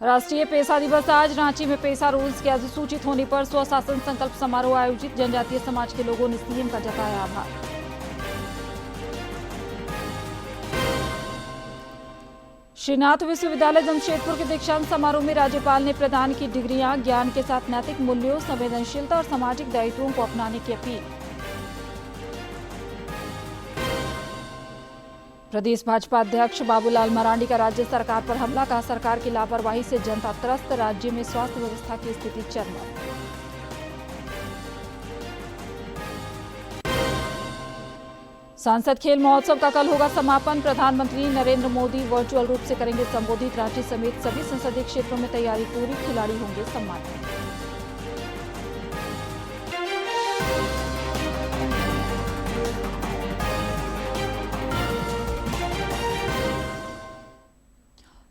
राष्ट्रीय पेशा दिवस आज रांची में पेशा रूल्स के अधिसूचित होने पर स्वशासन संकल्प समारोह आयोजित। जनजातीय समाज के लोगों ने सीएम का जताया आभार। श्रीनाथ विश्वविद्यालय जमशेदपुर के दीक्षांत समारोह में राज्यपाल ने प्रदान की डिग्रियां। ज्ञान के साथ नैतिक मूल्यों, संवेदनशीलता और सामाजिक दायित्वों को अपनाने की अपील। प्रदेश भाजपा अध्यक्ष बाबूलाल मरांडी का राज्य सरकार पर हमला। कहा, सरकार की लापरवाही से जनता त्रस्त, राज्य में स्वास्थ्य व्यवस्था की स्थिति चरमर। सांसद खेल महोत्सव का कल होगा समापन। प्रधानमंत्री नरेंद्र मोदी वर्चुअल रूप से करेंगे संबोधित। रांची समेत सभी संसदीय क्षेत्रों में तैयारी पूरी, खिलाड़ी होंगे सम्मानित।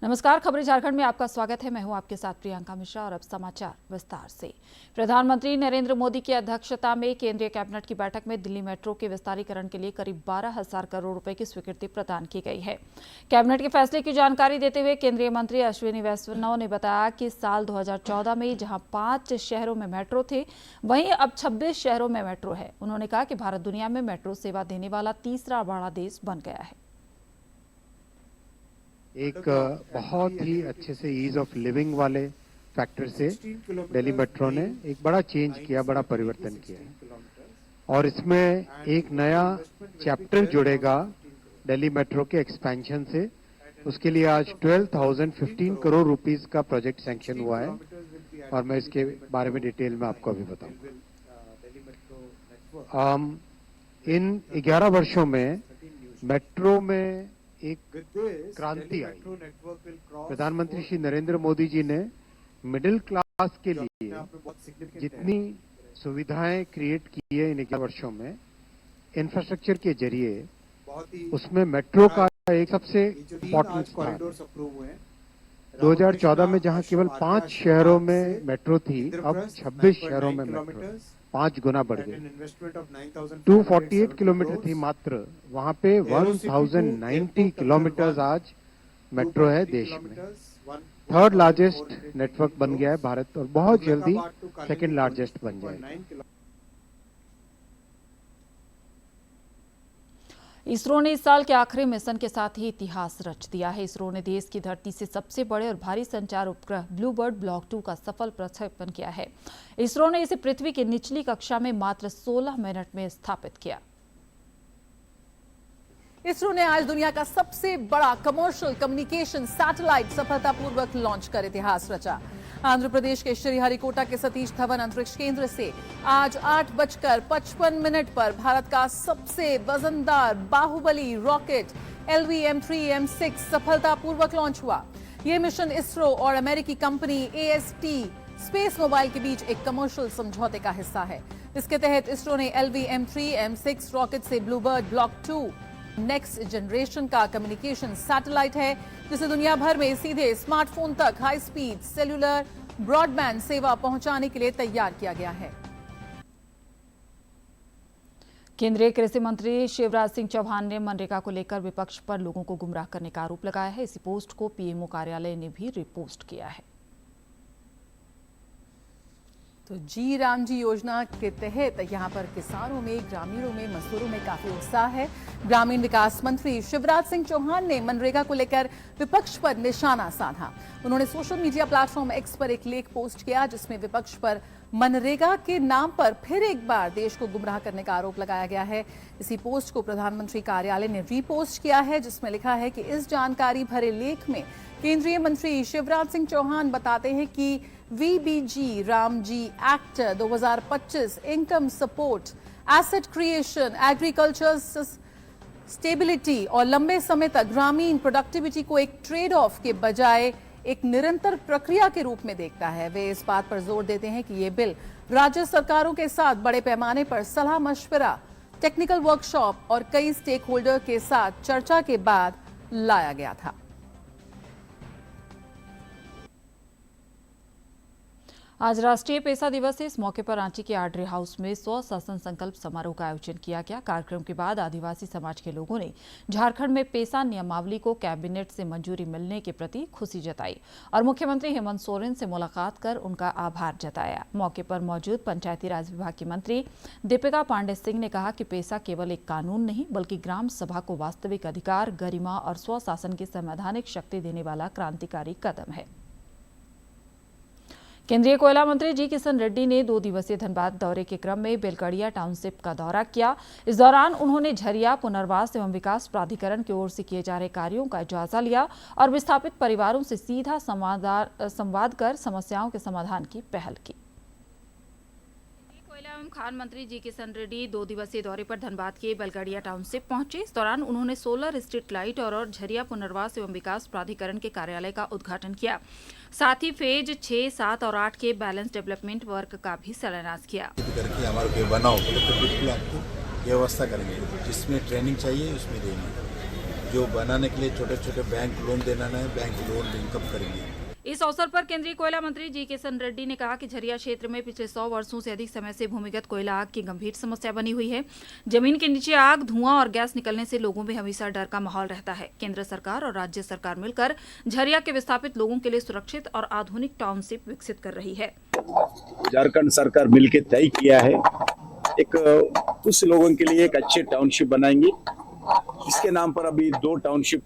नमस्कार, खबरें झारखंड में आपका स्वागत है। मैं हूं आपके साथ प्रियंका मिश्रा और अब समाचार विस्तार से। प्रधानमंत्री नरेंद्र मोदी की अध्यक्षता में केंद्रीय कैबिनेट की बैठक में दिल्ली मेट्रो के विस्तारीकरण के लिए करीब 12,000 करोड़ रुपए की स्वीकृति प्रदान की गई है। कैबिनेट के फैसले की जानकारी देते हुए केंद्रीय मंत्री अश्विनी वैष्णव ने बताया कि साल 2014 में जहां 5 शहरों में मेट्रो थे, वहीं अब 26 शहरों में मेट्रो है। उन्होंने कहा कि भारत दुनिया में मेट्रो सेवा देने वाला तीसरा बड़ा देश बन गया है। एक बहुत ही अच्छे से ईज ऑफ लिविंग वाले फैक्टर से दिल्ली मेट्रो ने एक बड़ा चेंज किया, बड़ा परिवर्तन किया और इसमें एक नया चैप्टर जुड़ेगा दिल्ली मेट्रो के एक्सपेंशन से। उसके लिए आज 12,015 करोड़ रुपीस का प्रोजेक्ट सैंक्शन हुआ है और मैं इसके बारे में डिटेल में आपको अभी बताऊंगा। इन 11 वर्षों में मेट्रो में एक क्रांति आई। प्रधानमंत्री श्री नरेंद्र मोदी जी ने मिडिल क्लास के लिए जितनी सुविधाएं क्रिएट की है इन 11 वर्षों में इंफ्रास्ट्रक्चर के जरिए, उसमें मेट्रो का एक सबसे इम्पोर्टेंट स्थान। 2014 में जहां केवल 5 शहरों में मेट्रो थी, अब 26 शहरों में मेट्रो 5 गुना बढ़ गई। 248 किलोमीटर थी मात्र, वहां पे 1090 किलोमीटर आज मेट्रो है देश में। थर्ड लार्जेस्ट नेटवर्क बन गया है भारत और बहुत जल्दी सेकंड लार्जेस्ट बन जाएगा। इसरो ने इस साल के आखिरी मिशन के साथ ही इतिहास रच दिया है। इसरो ने देश की धरती से सबसे बड़े और भारी संचार उपग्रह ब्लूबर्ड ब्लॉक 2 का सफल प्रक्षेपण किया है। इसरो ने इसे पृथ्वी की निचली कक्षा में मात्र 16 मिनट में स्थापित किया। इसरो ने आज दुनिया का सबसे बड़ा कमर्शियल कम्युनिकेशन सैटेलाइट सफलतापूर्वक लॉन्च कर इतिहास रचा। आंध्र प्रदेश के श्रीहरिकोटा के सतीश धवन अंतरिक्ष केंद्र से आज 8:55 पर भारत का सबसे वजनदार बाहुबली रॉकेट LV-M3M6 सफलतापूर्वक लॉन्च हुआ। यह मिशन इसरो और अमेरिकी कंपनी AST स्पेस मोबाइल के बीच एक कमर्शियल समझौते का हिस्सा है। इसके तहत इसरो ने LV-M3M6 रॉकेट से ब्लूबर्ड ब्लॉक 2 नेक्स्ट जनरेशन का कम्युनिकेशन सैटेलाइट है, जिसे दुनिया भर में सीधे स्मार्टफोन तक हाई स्पीड सेल्यूलर ब्रॉडबैंड सेवा पहुंचाने के लिए तैयार किया गया है। केंद्रीय कृषि मंत्री शिवराज सिंह चौहान ने मनरेगा को लेकर विपक्ष पर लोगों को गुमराह करने का आरोप लगाया है। इसी पोस्ट को पीएमओ कार्यालय ने भी रिपोस्ट किया है। तो जी राम जी योजना के तहत यहां पर किसानों में, ग्रामीणों में, मजदूरों में काफी उत्साह है। ग्रामीण विकास मंत्री शिवराज सिंह चौहान ने मनरेगा को लेकर विपक्ष पर निशाना साधा। उन्होंने सोशल मीडिया प्लेटफॉर्म एक्स पर एक लेख पोस्ट किया, जिसमें विपक्ष पर मनरेगा के नाम पर फिर एक बार देश को गुमराह करने का आरोप लगाया गया है। इसी पोस्ट को प्रधानमंत्री कार्यालय ने रीपोस्ट किया है, जिसमें लिखा है कि इस जानकारी भरे लेख में केंद्रीय मंत्री शिवराज सिंह चौहान बताते हैं कि VBG Ramji act 2025 income support, asset creation, agriculture stability और लंबे समय तक ग्रामीण प्रोडक्टिविटी को एक ट्रेड ऑफ के बजाय एक निरंतर प्रक्रिया के रूप में देखता है। वे इस बात पर जोर देते हैं कि ये बिल राज्य सरकारों के साथ बड़े पैमाने पर सलाह मशवरा, टेक्निकल वर्कशॉप और कई स्टेक होल्डर के साथ चर्चा के बाद लाया गया था। आज राष्ट्रीय पेसा दिवस है। इस मौके पर रांची के आर्डरे हाउस में स्वशासन संकल्प समारोह का आयोजन किया गया। कार्यक्रम के बाद आदिवासी समाज के लोगों ने झारखंड में पेसा नियमावली को कैबिनेट से मंजूरी मिलने के प्रति खुशी जताई और मुख्यमंत्री हेमंत सोरेन से मुलाकात कर उनका आभार जताया। मौके पर मौजूद पंचायती राज विभाग की मंत्री दीपिका पांडे सिंह ने कहा कि पेसा केवल एक कानून नहीं बल्कि ग्राम सभा को वास्तविक अधिकार, गरिमा और स्वशासन की संवैधानिक शक्ति देने वाला क्रांतिकारी कदम है। केंद्रीय कोयला मंत्री जी किशन रेड्डी ने 2 दिवसीय धनबाद दौरे के क्रम में बेलगड़िया टाउनशिप का दौरा किया। इस दौरान उन्होंने झरिया पुनर्वास एवं विकास प्राधिकरण की ओर से किए जा रहे कार्यों का जायजा लिया और विस्थापित परिवारों से सीधा संवाद कर समस्याओं के समाधान की पहल की। कोयला एवं खान मंत्री जी किशन रेड्डी 2 दिवसीय दौरे पर धनबाद के बेलगड़िया टाउनशिप पहुंचे। इस दौरान उन्होंने सोलर स्ट्रीट लाइट और झरिया पुनर्वास एवं विकास प्राधिकरण के कार्यालय का उद्घाटन किया। साथ ही फेज 6, 7 और 8 के बैलेंस डेवलपमेंट वर्क का भी शिलान्यास किया। करके हमारे को बनाओ तो बिल्कुल आपको व्यवस्था करेंगे, जिसमें ट्रेनिंग चाहिए उसमें देंगे। जो बनाने के लिए छोटे छोटे बैंक लोन देना है, बैंक लोन लिंकअप करेंगे। इस अवसर पर केंद्रीय कोयला मंत्री जी किशन रेड्डी ने कहा कि झरिया क्षेत्र में पिछले 100 वर्षों से अधिक समय से भूमिगत कोयला आग की गंभीर समस्या बनी हुई है। जमीन के नीचे आग, धुआं और गैस निकलने से लोगों में हमेशा डर का माहौल रहता है। केंद्र सरकार और राज्य सरकार मिलकर झरिया के विस्थापित लोगों के लिए सुरक्षित और आधुनिक टाउनशिप विकसित कर रही है। झारखंड सरकार मिलकर तय किया है एक कुछ लोगों के लिए एक अच्छे टाउनशिप बनाएंगे। इसके नाम पर अभी 2 टाउनशिप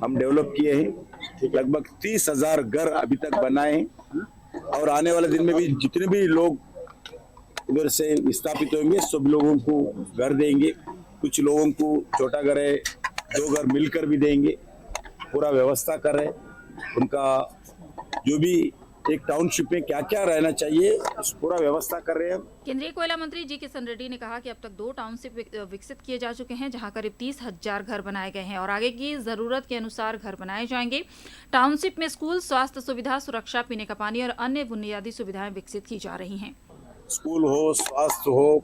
हम डेवलप किए हैं। लगभग 30,000 घर अभी तक बनाए हैं और आने वाले दिन में भी जितने भी लोग उधर से विस्थापित होंगे सब लोगों को घर देंगे। कुछ लोगों को छोटा घर है, 2 घर मिलकर भी देंगे। पूरा व्यवस्था कर रहे हैं। उनका जो भी एक टाउनशिप में क्या क्या रहना चाहिए उस पूरा व्यवस्था कर रहे हैं। केंद्रीय कोयला मंत्री जी किशन रेड्डी ने कहा कि अब तक 2 टाउनशिप विकसित किए जा चुके हैं, जहां करीब 30,000 घर बनाए गए हैं और आगे की जरूरत के अनुसार घर बनाए जाएंगे। टाउनशिप में स्कूल, स्वास्थ्य सुविधा, सुरक्षा, पीने का पानी और अन्य बुनियादी सुविधाएं विकसित की जा रही हैं। स्कूल हो, स्वास्थ्य हो,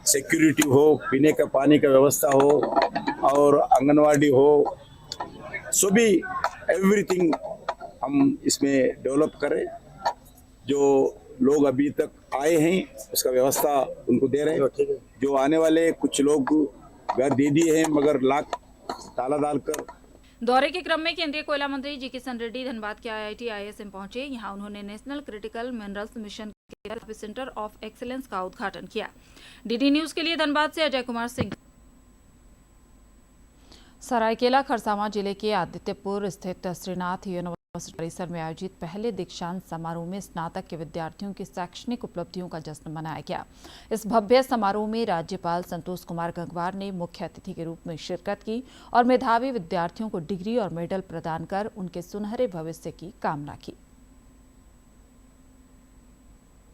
सिक्योरिटी हो, पीने का पानी का व्यवस्था हो और आंगनवाड़ी हो, सभी एवरीथिंग हम इसमें डेवलप करें। जो लोग अभी तक आए हैं उसका व्यवस्था उनको दे रहे हैं। जो आने वाले कुछ लोग घर दे दिए हैं मगर लॉक ताला डालकर। दौरे के क्रम में केंद्रीय कोयला मंत्री जी किशन रेड्डी धनबाद के IIT ISM पहुंचे। यहां उन्होंने नेशनल क्रिटिकल मिनरल्स मिशन के सेंटर ऑफ एक्सीलेंस का उद्घाटन किया। DD न्यूज के लिए धनबाद से अजय कुमार सिंह। सरायकेला खरसावां जिले के आदित्यपुर स्थित श्रीनाथ यूनिवर्सिटी परिसर में आयोजित पहले दीक्षांत समारोह में स्नातक के विद्यार्थियों की शैक्षणिक उपलब्धियों का जश्न मनाया गया। इस भव्य समारोह में राज्यपाल संतोष कुमार गंगवार ने मुख्य अतिथि के रूप में शिरकत की और मेधावी विद्यार्थियों को डिग्री और मेडल प्रदान कर उनके सुनहरे भविष्य की कामना की।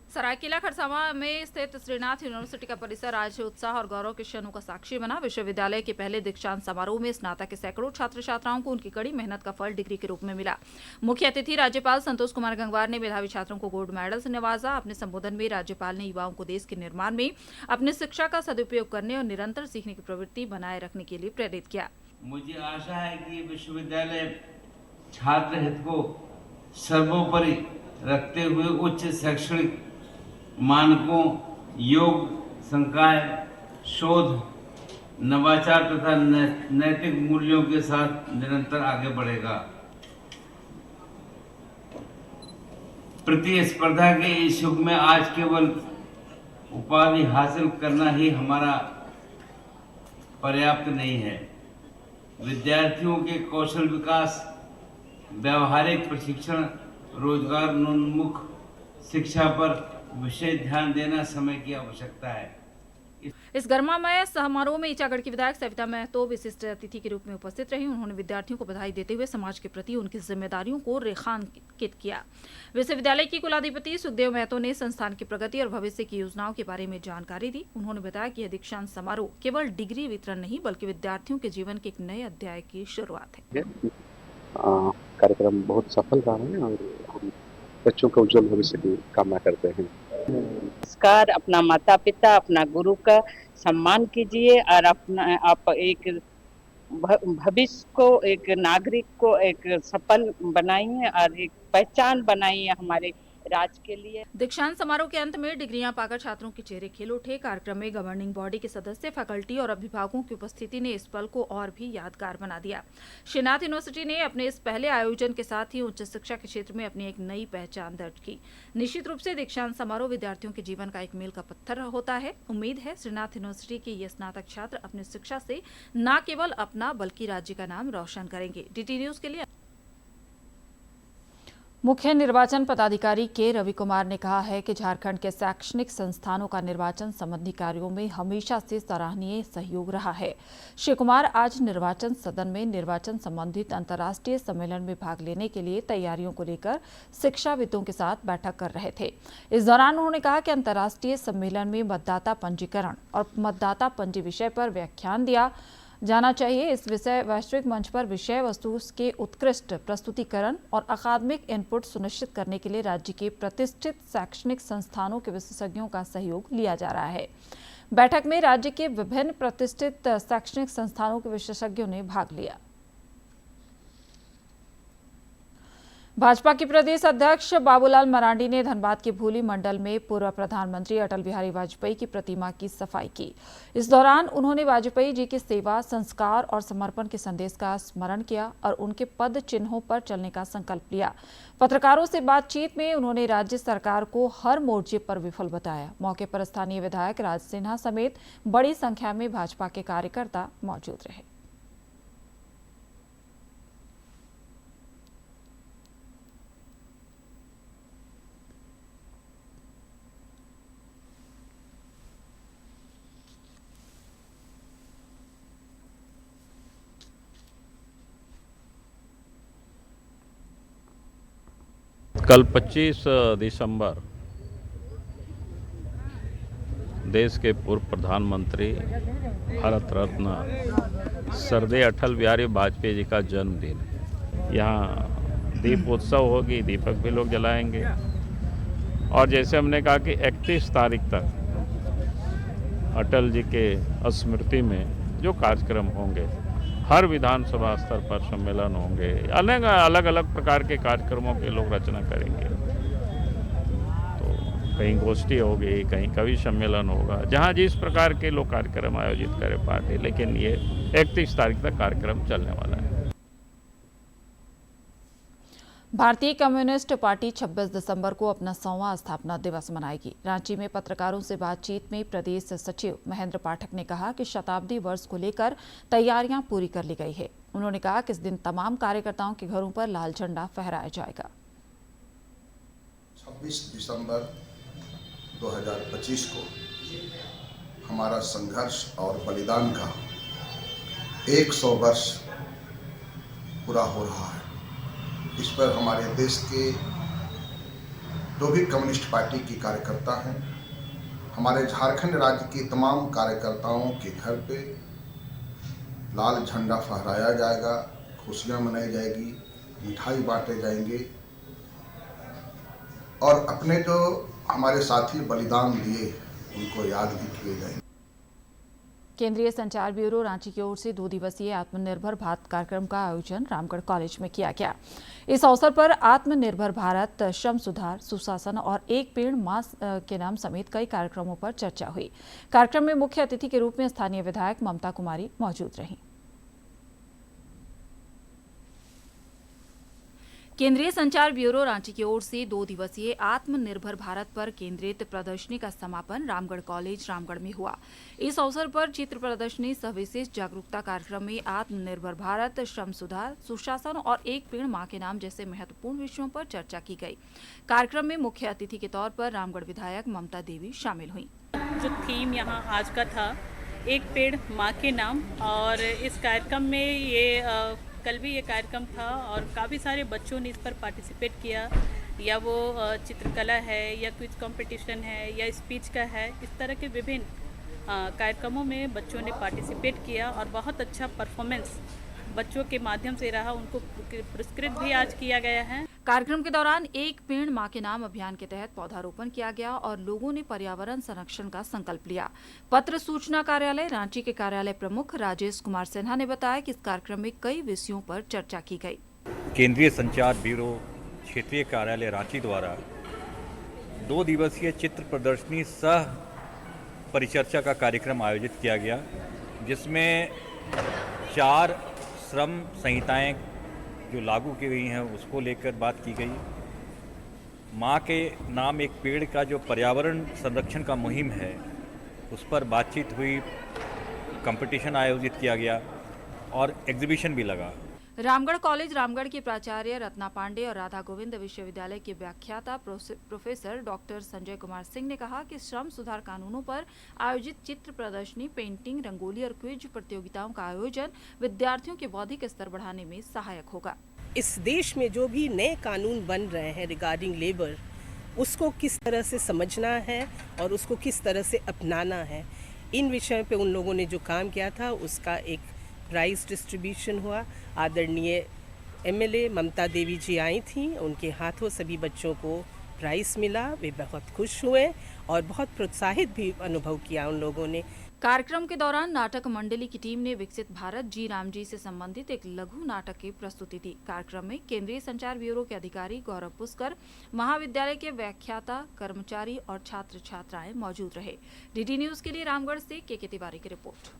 सरायकेला खरसावां में स्थित श्रीनाथ यूनिवर्सिटी का परिसर आज उत्साह और गौरव के क्षणों का साक्षी बना। विश्वविद्यालय के पहले दीक्षांत समारोह में स्नातक के सैकड़ों छात्र छात्राओं को उनकी कड़ी मेहनत का फल डिग्री के रूप में मिला। मुख्य अतिथि राज्यपाल संतोष कुमार गंगवार ने मेधावी छात्रों को गोल्ड मेडल से नवाजा। अपने संबोधन में राज्यपाल ने युवाओं को देश के निर्माण में अपनी शिक्षा का सदुपयोग करने और निरंतर सीखने की प्रवृत्ति बनाए रखने के लिए प्रेरित किया। मुझे आशा है कि विश्वविद्यालय छात्र हित को सर्वोपरि रखते हुए उच्च शैक्षणिक मानकों, योग, संकाय, शोध, नवाचार तथा नैतिक मूल्यों के साथ निरंतर आगे बढ़ेगा। प्रतिस्पर्धा के इस युग में आज केवल उपाधि हासिल करना ही हमारा पर्याप्त नहीं है। विद्यार्थियों के कौशल विकास, व्यावहारिक प्रशिक्षण, रोजगारोन्मुख शिक्षा पर विशेष ध्यान देना समय की आवश्यकता है। इस गर्मामय समारोह में ईचागढ़ की विधायक सविता महतो विशिष्ट अतिथि के रूप में उपस्थित रही। उन्होंने विद्यार्थियों को बधाई देते हुए समाज के प्रति उनकी जिम्मेदारियों को रेखांकित किया। विश्वविद्यालय की कुलाधिपति सुखदेव महतो ने संस्थान की प्रगति और भविष्य की योजनाओं के बारे में जानकारी दी। उन्होंने बताया कि यह दीक्षांत समारोह केवल डिग्री वितरण नहीं बल्कि विद्यार्थियों के जीवन के एक नए अध्याय की शुरुआत है। कार्यक्रम बहुत सफल रहा है और हम बच्चों का उज्जवल भविष्य की कामना करते हैं। संस्कार, अपना माता पिता, अपना गुरु का सम्मान कीजिए और अपना आप एक भविष्य को, एक नागरिक को एक सफल बनाइए और एक पहचान बनाइए हमारे राज्य के लिए। दीक्षांत समारोह के अंत में डिग्रियां पाकर छात्रों के चेहरे खिल उठे। कार्यक्रम में गवर्निंग बॉडी के सदस्य, फैकल्टी और अभिभावकों की उपस्थिति ने इस पल को और भी यादगार बना दिया। श्रीनाथ यूनिवर्सिटी ने अपने इस पहले आयोजन के साथ ही उच्च शिक्षा के क्षेत्र में अपनी एक नई पहचान दर्ज की। निश्चित रूप से दीक्षांत समारोह विद्यार्थियों के जीवन का एक मील का पत्थर होता है। उम्मीद है श्रीनाथ यूनिवर्सिटी के ये स्नातक छात्र अपनी शिक्षा से न केवल अपना बल्कि राज्य का नाम रोशन करेंगे। DT न्यूज के लिए मुख्य निर्वाचन पदाधिकारी के रवि कुमार ने कहा है कि झारखंड के शैक्षणिक संस्थानों का निर्वाचन संबंधी कार्यों में हमेशा से सराहनीय सहयोग रहा है। श्री कुमार आज निर्वाचन सदन में निर्वाचन संबंधित अंतर्राष्ट्रीय सम्मेलन में भाग लेने के लिए तैयारियों को लेकर शिक्षाविदों के साथ बैठक कर रहे थे। इस दौरान उन्होंने कहा कि अंतर्राष्ट्रीय सम्मेलन में मतदाता पंजीकरण और मतदाता पंजी विषय पर व्याख्यान दिया जाना चाहिए। इस विषय वैश्विक मंच पर विषय वस्तु के उत्कृष्ट प्रस्तुतिकरण और अकादमिक इनपुट सुनिश्चित करने के लिए राज्य के प्रतिष्ठित शैक्षणिक संस्थानों के विशेषज्ञों का सहयोग लिया जा रहा है। बैठक में राज्य के विभिन्न प्रतिष्ठित शैक्षणिक संस्थानों के विशेषज्ञों ने भाग लिया। भाजपा के प्रदेश अध्यक्ष बाबूलाल मरांडी ने धनबाद के भूली मंडल में पूर्व प्रधानमंत्री अटल बिहारी वाजपेयी की प्रतिमा की सफाई की। इस दौरान उन्होंने वाजपेयी जी की सेवा, संस्कार और समर्पण के संदेश का स्मरण किया और उनके पद चिन्हों पर चलने का संकल्प लिया। पत्रकारों से बातचीत में उन्होंने राज्य सरकार को हर मोर्चे पर विफल बताया। मौके पर स्थानीय विधायक राज सिन्हा समेत बड़ी संख्या में भाजपा के कार्यकर्ता मौजूद रहे। कल 25 दिसंबर देश के पूर्व प्रधानमंत्री भारत रत्न सरदे अटल बिहारी वाजपेयी जी का जन्मदिन। यहाँ दीप उत्सव होगी, दीपक भी लोग जलाएंगे और जैसे हमने कहा कि 31 तारीख तक अटल जी के स्मृति में जो कार्यक्रम होंगे, हर विधानसभा स्तर पर सम्मेलन होंगे, अलग अलग प्रकार के कार्यक्रमों के लोग रचना करेंगे। तो कहीं गोष्ठी होगी, कहीं कवि सम्मेलन होगा, जहां जिस प्रकार के लोग कार्यक्रम आयोजित करें पार्टी, लेकिन ये 31 तारीख तक कार्यक्रम चलने वाला है। भारतीय कम्युनिस्ट पार्टी 26 दिसंबर को अपना 100वां स्थापना दिवस मनाएगी। रांची में पत्रकारों से बातचीत में प्रदेश सचिव महेंद्र पाठक ने कहा कि शताब्दी वर्ष को लेकर तैयारियां पूरी कर ली गई है। उन्होंने कहा कि इस दिन तमाम कार्यकर्ताओं के घरों पर लाल झंडा फहराया जाएगा। 26 दिसंबर 2025 को हमारा संघर्ष और बलिदान का 100 वर्ष पूरा हो रहा है। इस पर हमारे देश के जो भी कम्युनिस्ट पार्टी की कार्यकर्ता हैं, हमारे झारखंड राज्य के तमाम कार्यकर्ताओं के घर पे लाल झंडा फहराया जाएगा, खुशियां मनाई जाएगी, मिठाई बांटे जाएंगे और अपने जो हमारे साथी बलिदान दिए उनको याद भी किए जाएंगे। केंद्रीय संचार ब्यूरो रांची की ओर से 2 दिवसीय आत्मनिर्भर भारत कार्यक्रम का आयोजन रामगढ़ कॉलेज में किया गया। इस अवसर पर आत्मनिर्भर भारत, श्रम सुधार, सुशासन और एक पेड़ मां के नाम समेत कई कार्यक्रमों पर चर्चा हुई। कार्यक्रम में मुख्य अतिथि के रूप में स्थानीय विधायक ममता कुमारी मौजूद रहीं। केंद्रीय संचार ब्यूरो रांची की ओर से 2 दिवसीय आत्मनिर्भर भारत पर केंद्रित प्रदर्शनी का समापन रामगढ़ कॉलेज रामगढ़ में हुआ। इस अवसर पर चित्र प्रदर्शनी सह विशेष जागरूकता कार्यक्रम में आत्मनिर्भर भारत, श्रम सुधार, सुशासन और एक पेड़ मां के नाम जैसे महत्वपूर्ण विषयों पर चर्चा की गई। कार्यक्रम में मुख्य अतिथि के तौर पर रामगढ़ विधायक ममता देवी शामिल हुई। जो थीम यहाँ आज का था, एक पेड़ मां के नाम, और इस कार्यक्रम में ये कल भी ये कार्यक्रम था और काफ़ी सारे बच्चों ने इस पर पार्टिसिपेट किया, या वो चित्रकला है या क्विज कंपटीशन है या स्पीच का है। इस तरह के विभिन्न कार्यक्रमों में बच्चों ने पार्टिसिपेट किया और बहुत अच्छा परफॉर्मेंस बच्चों के माध्यम से रहा। उनको पुरस्कृत भी आज किया गया है। कार्यक्रम के दौरान एक पेड़ मां के नाम अभियान के तहत पौधारोपण किया गया और लोगों ने पर्यावरण संरक्षण का संकल्प लिया। पत्र सूचना कार्यालय रांची के कार्यालय प्रमुख राजेश कुमार सिन्हा ने बताया कि इस कार्यक्रम में कई विषयों पर चर्चा की गई। केंद्रीय संचार ब्यूरो क्षेत्रीय कार्यालय रांची द्वारा 2 दिवसीय चित्र प्रदर्शनी सह परिचर्चा का कार्यक्रम आयोजित किया गया, जिसमें 4 श्रम संहिताएं जो लागू की गई हैं उसको लेकर बात की गई। माँ के नाम एक पेड़ का जो पर्यावरण संरक्षण का मुहिम है उस पर बातचीत हुई, कंपटीशन आयोजित किया गया और एग्जीबिशन भी लगा। रामगढ़ कॉलेज रामगढ़ की प्राचार्य रत्ना पांडे और राधा गोविंद विश्वविद्यालय के व्याख्याता प्रोफेसर डॉक्टर संजय कुमार सिंह ने कहा कि श्रम सुधार कानूनों पर आयोजित चित्र प्रदर्शनी, पेंटिंग, रंगोली और क्विज प्रतियोगिताओं का आयोजन विद्यार्थियों के बौद्धिक स्तर बढ़ाने में सहायक होगा। इस देश में जो भी नए कानून बन रहे हैं रिगार्डिंग लेबर, उसको किस तरह से समझना है और उसको किस तरह से अपनाना है, इन विषयों पे उन लोगों ने जो काम किया था उसका एक प्राइज डिस्ट्रीब्यूशन हुआ। आदरणीय एमएलए ममता देवी जी आई थी, उनके हाथों सभी बच्चों को प्राइज मिला। वे बहुत खुश हुए और बहुत प्रोत्साहित भी अनुभव किया उन लोगों ने। कार्यक्रम के दौरान नाटक मंडली की टीम ने विकसित भारत जी राम जी से संबंधित एक लघु नाटक की प्रस्तुति दी। कार्यक्रम में केंद्रीय संचार ब्यूरो के अधिकारी गौरव पुष्कर, महाविद्यालय के व्याख्याता, कर्मचारी और छात्र छात्राएं मौजूद रहे। डीडी न्यूज के लिए रामगढ़ से के तिवारी की रिपोर्ट।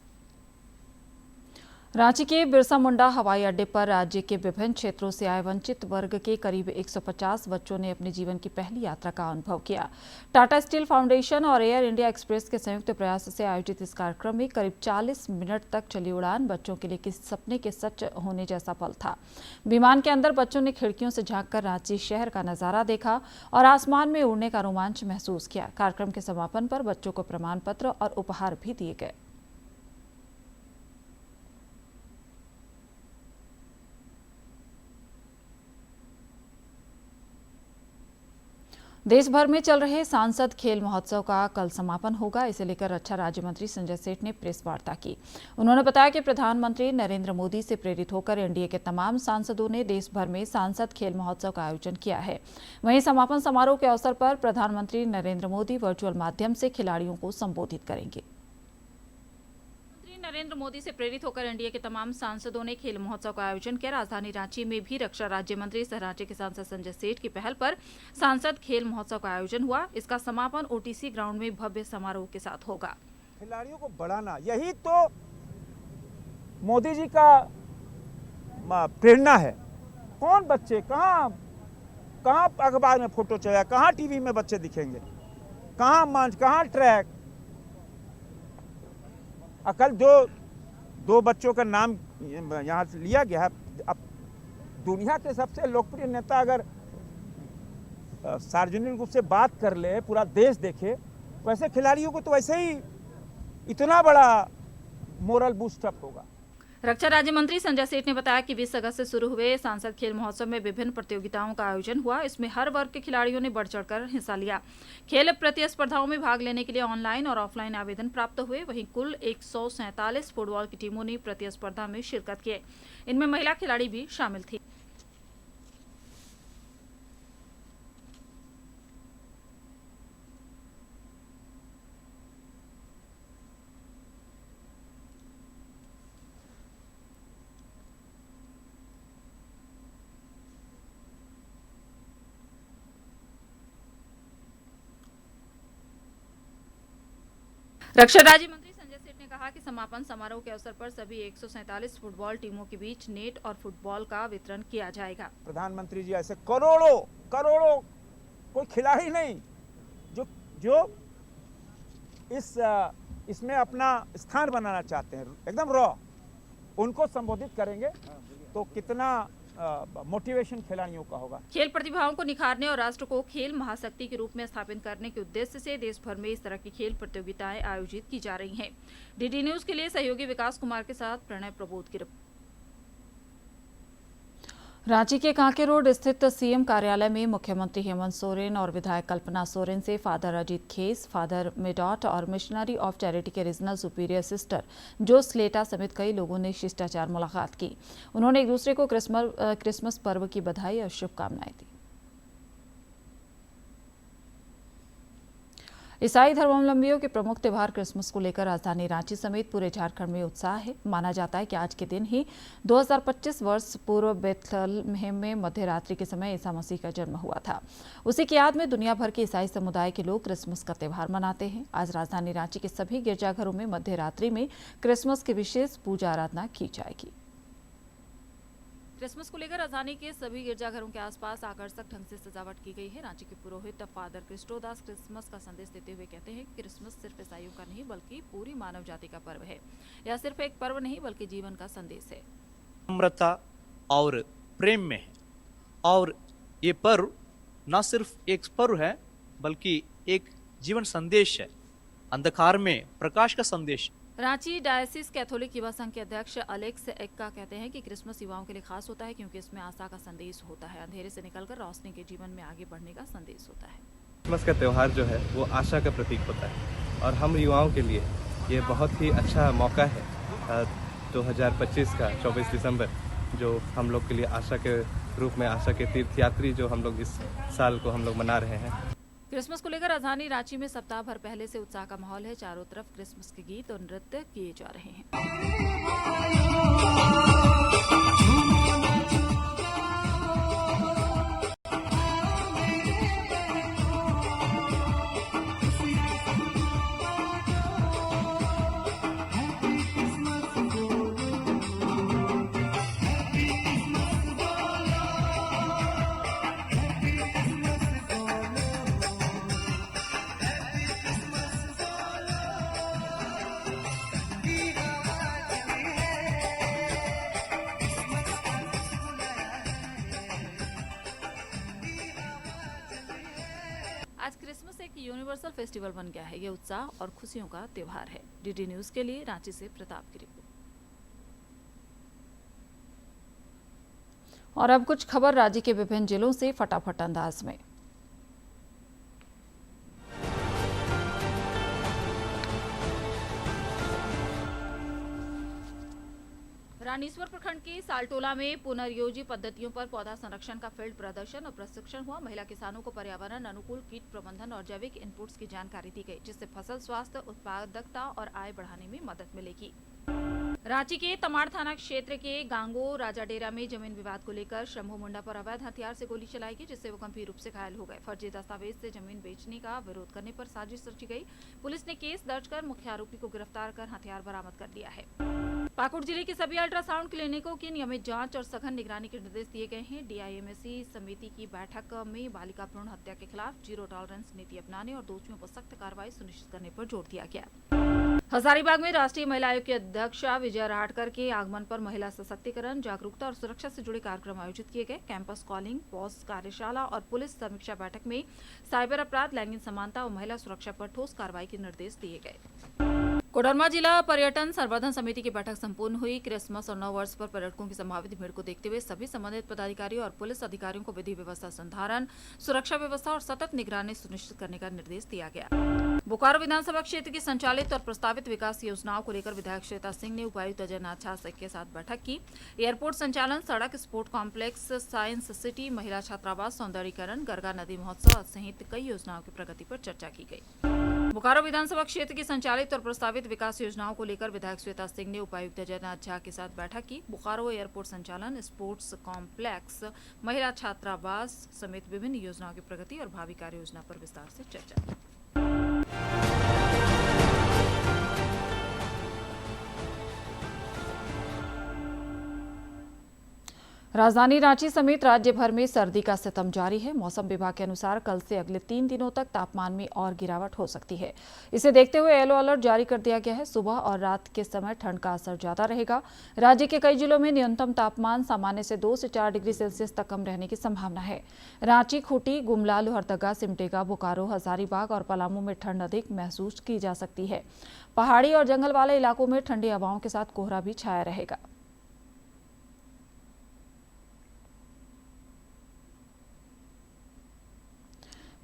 रांची के बिरसा मुंडा हवाई अड्डे पर राज्य के विभिन्न क्षेत्रों से आए वंचित वर्ग के करीब 150 बच्चों ने अपने जीवन की पहली यात्रा का अनुभव किया। टाटा स्टील फाउंडेशन और एयर इंडिया एक्सप्रेस के संयुक्त प्रयास से आयोजित इस कार्यक्रम में करीब 40 मिनट तक चली उड़ान बच्चों के लिए किसी सपने के सच होने जैसा पल था। विमान के अंदर बच्चों ने खिड़कियों से झांककर रांची शहर का नजारा देखा और आसमान में उड़ने का रोमांच महसूस किया। कार्यक्रम के समापन पर बच्चों को प्रमाण पत्र और उपहार भी दिए गए। देश भर में चल रहे सांसद खेल महोत्सव का कल समापन होगा। इसे लेकर रक्षा राज्य मंत्री संजय सेठ ने प्रेस वार्ता की। उन्होंने बताया कि प्रधानमंत्री नरेंद्र मोदी से प्रेरित होकर एनडीए के तमाम सांसदों ने देश भर में सांसद खेल महोत्सव का आयोजन किया है। वहीं समापन समारोह के अवसर पर प्रधानमंत्री नरेंद्र मोदी वर्चुअल माध्यम से खिलाड़ियों को संबोधित करेंगे। नरेंद्र मोदी से प्रेरित होकर एनडीए के तमाम सांसदों ने खेल महोत्सव का आयोजन किया। राजधानी रांची में भी रक्षा राज्य मंत्री सह राज्य के सांसद संजय सेठ की पहल पर सांसद खेल महोत्सव का आयोजन हुआ। इसका समापन ओटीसी ग्राउंड में भव्य समारोह के साथ होगा। खिलाड़ियों को बढ़ाना, यही तो मोदी जी का प्रेरणा है। कौन बच्चे कहाँ अखबार में फोटो चला, कहाँ टीवी में बच्चे दिखेंगे, कहाँ मंच, कहाँ ट्रैक। कल दो बच्चों का नाम यहाँ से लिया गया है। अब दुनिया के सबसे लोकप्रिय नेता अगर सार्वजनिक रूप से बात कर ले, पूरा देश देखे, वैसे खिलाड़ियों को तो वैसे ही इतना बड़ा मोरल बूस्टअप होगा। रक्षा राज्य मंत्री संजय सेठ ने बताया कि 20 अगस्त से शुरू हुए सांसद खेल महोत्सव में विभिन्न प्रतियोगिताओं का आयोजन हुआ। इसमें हर वर्ग के खिलाड़ियों ने बढ़ चढ़कर हिस्सा लिया। खेल प्रतिस्पर्धाओं में भाग लेने के लिए ऑनलाइन और ऑफलाइन आवेदन प्राप्त हुए। वहीं कुल 147 फुटबॉल की टीमों ने प्रतिस्पर्धा में शिरकत की। इनमें महिला खिलाड़ी भी शामिल थी। रक्षा राज्य मंत्री संजय सेठ ने कहा कि समापन समारोह के अवसर पर सभी 147 फुटबॉल टीमों के बीच नेट और फुटबॉल का वितरण किया जाएगा। प्रधानमंत्री जी ऐसे करोड़ों कोई खिलाड़ी नहीं जो इसमें अपना स्थान बनाना चाहते हैं, एकदम रॉ, उनको संबोधित करेंगे तो कितना मोटिवेशन खिलाड़ियों का होगा। खेल प्रतिभाओं को निखारने और राष्ट्र को खेल महाशक्ति के रूप में स्थापित करने के उद्देश्य से देश भर में इस तरह की खेल प्रतियोगिताएं आयोजित की जा रही हैं। डीडी न्यूज के लिए सहयोगी विकास कुमार के साथ प्रणय प्रबोध की रिपोर्ट। रांची के कांके रोड स्थित सीएम कार्यालय में मुख्यमंत्री हेमंत सोरेन और विधायक कल्पना सोरेन से फादर अजीत खेस, फादर मेडॉट और मिशनरी ऑफ चैरिटी के रीजनल सुपीरियर सिस्टर जो स्लेटा समेत कई लोगों ने शिष्टाचार मुलाकात की। उन्होंने एक दूसरे को क्रिसमस पर्व की बधाई और शुभकामनाएं दी। ईसाई धर्मावलंबियों के प्रमुख त्योहार क्रिसमस को लेकर राजधानी रांची समेत पूरे झारखंड में उत्साह है। माना जाता है कि आज के दिन ही 2025 वर्ष पूर्व बेथलहम में मध्य रात्रि के समय ईसा मसीह का जन्म हुआ था। उसी की याद में दुनिया भर के ईसाई समुदाय के लोग क्रिसमस का त्योहार मनाते हैं। आज राजधानी रांची के सभी गिरजाघरों में मध्य रात्रि में क्रिसमस की विशेष पूजा आराधना की जाएगी। क्रिसमस को लेकर राजधानी के सभी गिरजाघरों के आसपास आकर्षक ढंग से सजावट की गई है। रांची के पुरोहित फादर क्रिस्टोदास क्रिसमस का संदेश देते हुए कहते हैं कि क्रिसमस सिर्फ ईसाइयों का नहीं बल्कि पूरी मानव जाति का पर्व है। यह सिर्फ एक पर्व नहीं बल्कि जीवन का संदेश है। नम्रता और प्रेम में है और ये पर्व न सिर्फ एक पर्व है बल्कि एक जीवन संदेश है, अंधकार में प्रकाश का संदेश। रांची डायसिस कैथोलिक युवा संघ के अध्यक्ष अलेक्स एक्का कहते हैं कि क्रिसमस युवाओं के लिए खास होता है क्योंकि इसमें आशा का संदेश होता है। अंधेरे से निकलकर रोशनी के जीवन में आगे बढ़ने का संदेश होता है। क्रिसमस का त्यौहार जो है वो आशा का प्रतीक होता है और हम युवाओं के लिए ये बहुत ही अच्छा मौका है 2025 का 24 दिसंबर जो हम लोग के लिए आशा के रूप में, आशा के तीर्थयात्री जो हम लोग इस साल को हम लोग मना रहे हैं। क्रिसमस को लेकर राजधानी रांची में सप्ताह भर पहले से उत्साह का माहौल है। चारों तरफ क्रिसमस के गीत और नृत्य किए जा रहे हैं। आज क्रिसमस एक यूनिवर्सल फेस्टिवल बन गया है। ये उत्साह और खुशियों का त्योहार है। डीडी न्यूज के लिए रांची से प्रताप की रिपोर्ट। और अब कुछ खबर राज्य के विभिन्न जिलों से फटाफट अंदाज में। रानीश्वर प्रखंड के सालटोला में पुनर्योजी पद्धतियों पर पौधा संरक्षण का फील्ड प्रदर्शन और प्रशिक्षण हुआ। महिला किसानों को पर्यावरण अनुकूल कीट प्रबंधन और जैविक इनपुट्स की जानकारी दी गई, जिससे फसल स्वास्थ्य, उत्पादकता और आय बढ़ाने में मदद मिलेगी। रांची के तमाड़ थाना क्षेत्र के गांगो राजाडेरा में जमीन विवाद को लेकर शंभू मुंडा पर अवैध हथियार से गोली चलाई गई, जिससे वो गंभीर रूप से घायल हो गए। फर्जी दस्तावेज से जमीन बेचने का विरोध करने पर साजिश रची गई। पुलिस ने केस दर्ज कर मुख्य आरोपी को गिरफ्तार कर हथियार बरामद कर लिया है। पाकुड़ जिले के सभी अल्ट्रासाउंड क्लिनिकों की नियमित जांच और सघन निगरानी के निर्देश दिए गए हैं। डीआईएमएसी समिति की बैठक में बालिका भ्रूण हत्या के खिलाफ जीरो टॉलरेंस नीति अपनाने और दोषियों पर सख्त कार्रवाई सुनिश्चित करने पर जोर दिया गया। हजारीबाग में राष्ट्रीय महिला आयोग की अध्यक्षा विजया राहटकर के आगमन पर महिला सशक्तिकरण, जागरूकता और सुरक्षा से जुड़े कार्यक्रम आयोजित किए गए। कैंपस कॉलिंग, पॉज कार्यशाला और पुलिस समीक्षा बैठक में साइबर अपराध, लैंगिक समानता और महिला सुरक्षा पर ठोस कार्रवाई के निर्देश दिए गए। कोडरमा जिला पर्यटन संवर्धन समिति की बैठक संपूर्ण हुई। क्रिसमस और नव वर्ष पर पर्यटकों की संभावित भीड़ को देखते हुए सभी संबंधित पदाधिकारियों और पुलिस अधिकारियों को विधि व्यवस्था संधारण, सुरक्षा व्यवस्था और सतत निगरानी सुनिश्चित करने का निर्देश दिया गया। बोकारो विधानसभा क्षेत्र की संचालित और प्रस्तावित विकास योजनाओं को लेकर विधायक श्वेता सिंह ने उपायुक्त अजय नाथ झा के साथ बैठक की। एयरपोर्ट संचालन, सड़क, स्पोर्ट कॉम्प्लेक्स, साइंस सिटी, महिला छात्रावास, सौंदर्यीकरण, गरगा नदी महोत्सव सहित कई योजनाओं की प्रगति पर चर्चा की गई। बोकारो विधानसभा क्षेत्र की संचालित और प्रस्तावित विकास योजनाओं को लेकर विधायक श्वेता सिंह ने उपायुक्त अजय नाथ झा के साथ बैठक की। बोकारो एयरपोर्ट संचालन, स्पोर्ट्स कॉम्प्लेक्स, महिला छात्रावास समेत विभिन्न योजनाओं की प्रगति और भावी कार्य योजना पर विस्तार से चर्चा की। राजधानी रांची समेत राज्य भर में सर्दी का सितम जारी है। मौसम विभाग के अनुसार कल से अगले 3 दिनों तक तापमान में और गिरावट हो सकती है। इसे देखते हुए येलो अलर्ट जारी कर दिया गया है। सुबह और रात के समय ठंड का असर ज्यादा रहेगा। राज्य के कई जिलों में न्यूनतम तापमान सामान्य से 2 से 4 डिग्री सेल्सियस तक कम रहने की संभावना है। रांची, खूंटी, गुमला, लोहरदगा, सिमडेगा, बोकारो, हजारीबाग और पलामू में ठंड अधिक महसूस की जा सकती है। पहाड़ी और जंगल वाले इलाकों में ठंडी हवाओं के साथ कोहरा भी छाया रहेगा।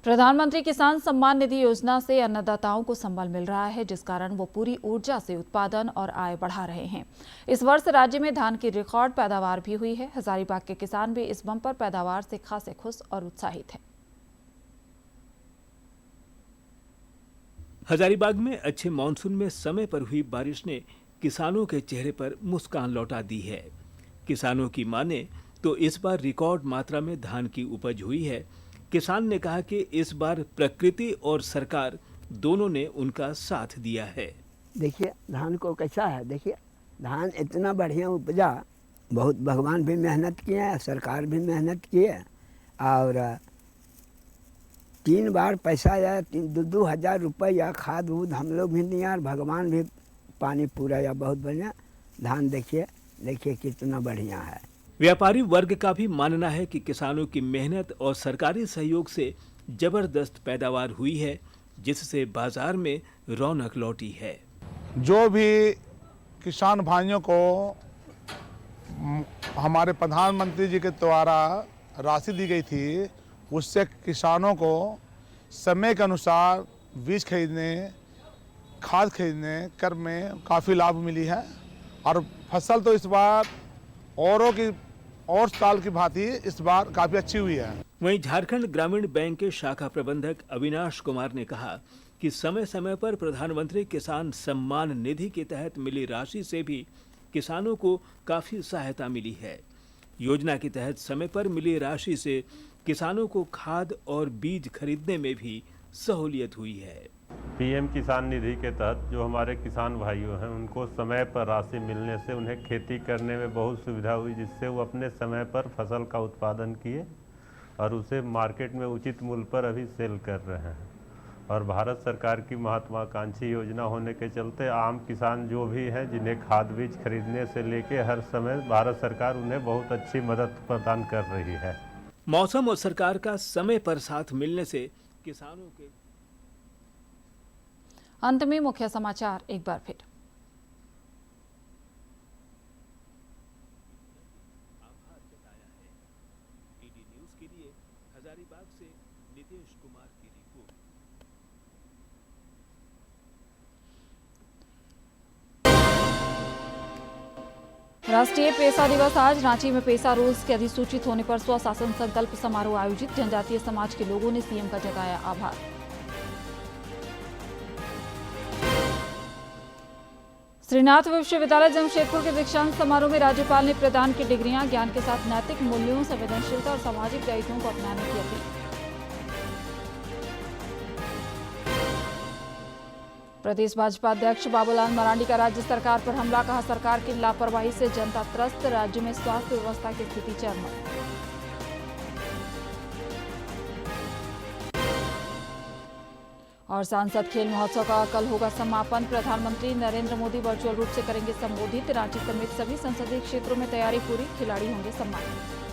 प्रधानमंत्री किसान सम्मान निधि योजना से अन्नदाताओं को संबल मिल रहा है, जिस कारण वो पूरी ऊर्जा से उत्पादन और आय बढ़ा रहे हैं। इस वर्ष राज्य में धान की रिकॉर्ड पैदावार भी हुई है। हजारीबाग के किसान भी इस बम्पर पैदावार से खासे खुश और उत्साहित हैं। हजारीबाग में अच्छे मानसून में समय पर हुई बारिश ने किसानों के चेहरे पर मुस्कान लौटा दी है। किसानों की माने तो इस बार रिकॉर्ड मात्रा में धान की उपज हुई है। किसान ने कहा कि इस बार प्रकृति और सरकार दोनों ने उनका साथ दिया है। देखिए धान को कैसा है, देखिए धान इतना बढ़िया उपजा, बहुत भगवान भी मेहनत किए, सरकार भी मेहनत किए और 3 बार पैसा या 2-2 हज़ार रुपया खाद उद हम लोग भी दिया और भगवान भी पानी पूरा या बहुत बढ़िया धान देखिए कितना बढ़िया है। व्यापारी वर्ग का भी मानना है कि किसानों की मेहनत और सरकारी सहयोग से जबरदस्त पैदावार हुई है, जिससे बाजार में रौनक लौटी है। जो भी किसान भाइयों को हमारे प्रधानमंत्री जी के द्वारा राशि दी गई थी, उससे किसानों को समय के अनुसार बीज खरीदने, खाद खरीदने कर में काफ़ी लाभ मिली है और फसल तो इस बार और साल की भांति इस बार काफ़ी अच्छी हुई है। वहीं झारखंड ग्रामीण बैंक के शाखा प्रबंधक अविनाश कुमार ने कहा कि समय समय पर प्रधानमंत्री किसान सम्मान निधि के तहत मिली राशि से भी किसानों को काफ़ी सहायता मिली है। योजना के तहत समय पर मिली राशि से किसानों को खाद और बीज खरीदने में भी सहूलियत हुई है। पीएम किसान निधि के तहत जो हमारे किसान भाइयों हैं, उनको समय पर राशि मिलने से उन्हें खेती करने में बहुत सुविधा हुई, जिससे वो अपने समय पर फसल का उत्पादन किए और उसे मार्केट में उचित मूल्य पर अभी सेल कर रहे हैं। और भारत सरकार की महत्वाकांक्षी योजना होने के चलते आम किसान जो भी हैं, जिन्हें खाद बीज खरीदने से लेके हर समय भारत सरकार उन्हें बहुत अच्छी मदद प्रदान कर रही है। मौसम और सरकार का समय पर साथ मिलने से किसानों के। अंत में मुख्य समाचार एक बार फिर। ईडी न्यूज़ के लिए हजारीबाग से नितेश कुमार की रिपोर्ट। राष्ट्रीय पेशा दिवस आज रांची में पेशा रूल्स के अधिसूचित होने पर स्वशासन संकल्प समारोह आयोजित। जनजातीय समाज के लोगों ने सीएम का जताया आभार। श्रीनाथ विश्वविद्यालय जमशेदपुर के दीक्षांत समारोह में राज्यपाल ने प्रदान की डिग्रियां, ज्ञान के साथ नैतिक मूल्यों, संवेदनशीलता और सामाजिक दायित्वों को अपनाने की अपील। प्रदेश भाजपा अध्यक्ष बाबूलाल मरांडी का राज्य सरकार पर हमला, कहा सरकार की लापरवाही से जनता त्रस्त, राज्य में स्वास्थ्य व्यवस्था की स्थिति चरमर। और सांसद खेल महोत्सव का कल होगा समापन। प्रधानमंत्री नरेंद्र मोदी वर्चुअल रूप से करेंगे संबोधित। रांची समेत सभी संसदीय क्षेत्रों में तैयारी पूरी, खिलाड़ी होंगे सम्मानित।